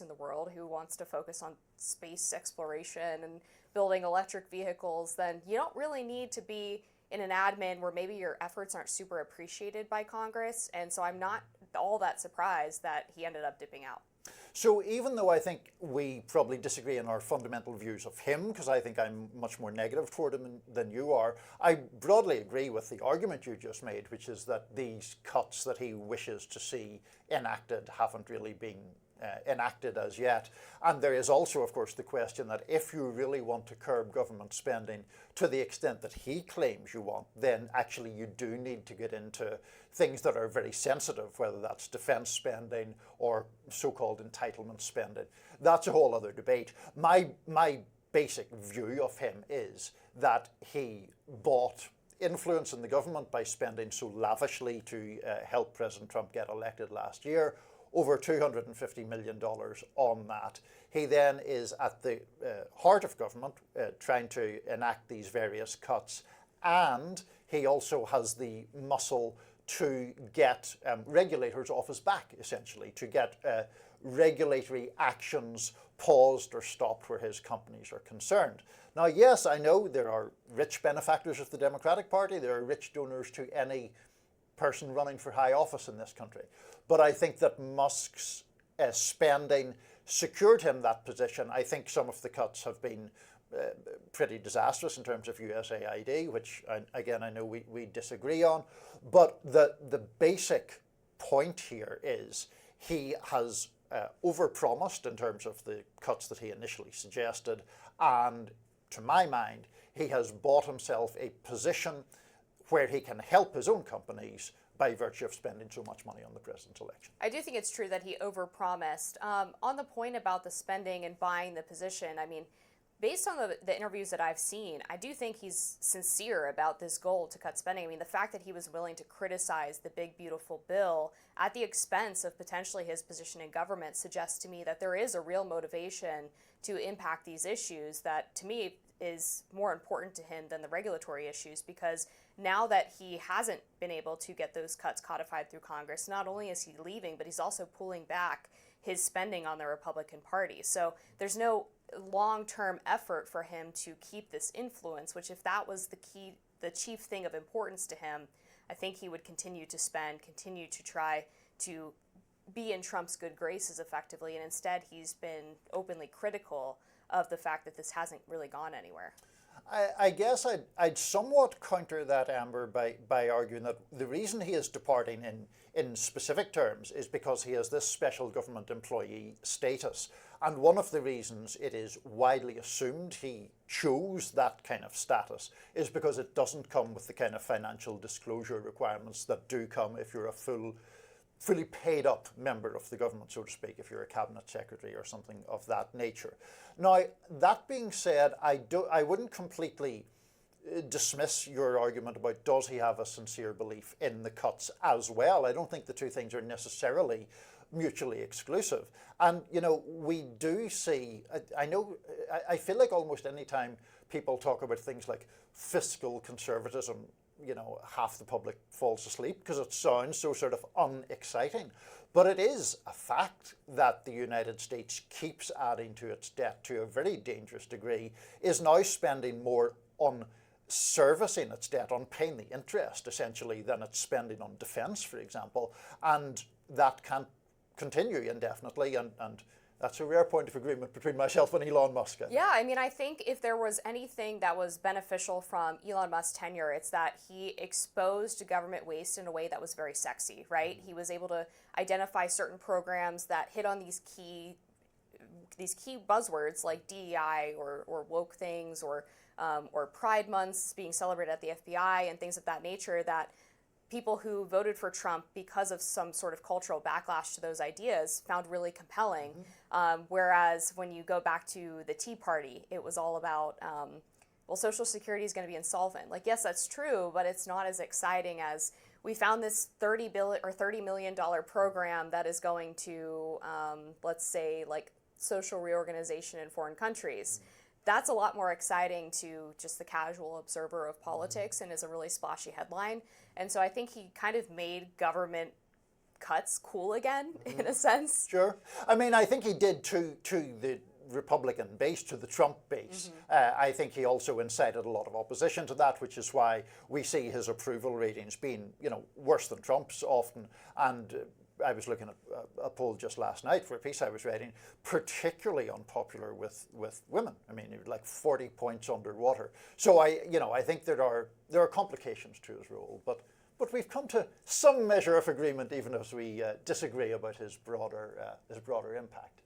in the world who wants to focus on space exploration and building electric vehicles, then you don't really need to be in an admin where maybe your efforts aren't super appreciated by Congress. And so I'm not all that surprised that he ended up dipping out. So even though I think we probably disagree in our fundamental views of him, because I think I'm much more negative toward him than you are, I broadly agree with the argument you just made, which is that these cuts that he wishes to see enacted haven't really been enacted as yet. And there is also, of course, the question that if you really want to curb government spending to the extent that he claims you want, then actually you do need to get into things that are very sensitive, whether that's defense spending or so-called entitlement spending. That's a whole other debate. My basic view of him is that he bought influence in the government by spending so lavishly to help President Trump get elected last year, over $250 million on that. He then is at the heart of government trying to enact these various cuts, and he also has the muscle to get regulators off his back, essentially, to get regulatory actions paused or stopped where his companies are concerned. Now, yes, I know there are rich benefactors of the Democratic Party, there are rich donors to any person running for high office in this country. But I think that Musk's spending secured him that position. I think some of the cuts have been pretty disastrous in terms of USAID, which, again, I know we disagree on. But the basic point here is he has overpromised in terms of the cuts that he initially suggested. And to my mind, he has bought himself a position where he can help his own companies by virtue of spending so much money on the president's election. I do think it's true that he overpromised. On the point about the spending and buying the position, I mean, based on the interviews that I've seen, I do think he's sincere about this goal to cut spending. I mean, the fact that he was willing to criticize the big, beautiful bill at the expense of potentially his position in government suggests to me that there is a real motivation to impact these issues that, to me, is more important to him than the regulatory issues, because now that he hasn't been able to get those cuts codified through Congress, not only is he leaving, but he's also pulling back his spending on the Republican Party. So there's no long-term effort for him to keep this influence, which if that was the chief thing of importance to him, I think he would continue to spend, continue to try to be in Trump's good graces effectively, and instead he's been openly critical of the fact that this hasn't really gone anywhere. I guess I'd somewhat counter that, Amber, by arguing that the reason he is departing in specific terms is because he has this special government employee status. And one of the reasons it is widely assumed he chose that kind of status is because it doesn't come with the kind of financial disclosure requirements that do come if you're a fully paid up member of the government, so to speak, if you're a cabinet secretary or something of that nature. Now, that being said, I wouldn't completely dismiss your argument about does he have a sincere belief in the cuts as well. I don't think the two things are necessarily mutually exclusive. And, you know, we do see, I feel like almost any time people talk about things like fiscal conservatism, you know, half the public falls asleep because it sounds so sort of unexciting. But it is a fact that the United States keeps adding to its debt to a very dangerous degree, is now spending more on servicing its debt, on paying the interest, essentially, than it's spending on defense, for example. And that can't continue indefinitely. And that's a rare point of agreement between myself and Elon Musk. Yeah, I mean, I think if there was anything that was beneficial from Elon Musk's tenure, it's that he exposed government waste in a way that was very sexy, right? He was able to identify certain programs that hit on these key buzzwords like DEI or woke things or Pride months being celebrated at the FBI and things of that nature that people who voted for Trump because of some sort of cultural backlash to those ideas found really compelling. Whereas when you go back to the Tea Party, it was all about, well, Social Security is going to be insolvent. Like, yes, that's true, but it's not as exciting as we found this $30 million program that is going to, let's say, like social reorganization in foreign countries. That's a lot more exciting to just the casual observer of politics and is a really splashy headline. And so I think he kind of made government cuts cool again, in a sense. Sure. I mean, I think he did to the Republican base, to the Trump base. I think he also incited a lot of opposition to that, which is why we see his approval ratings being, worse than Trump's often. And I was looking at a poll just last night for a piece I was writing, particularly unpopular with women. I mean, like 40 points underwater. So I think there are complications to his role, but we've come to some measure of agreement, even as we disagree about his broader impact.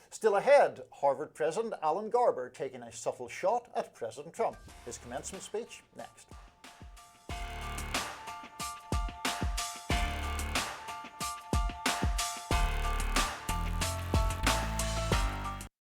Still ahead, Harvard President Alan Garber taking a subtle shot at President Trump. His commencement speech next.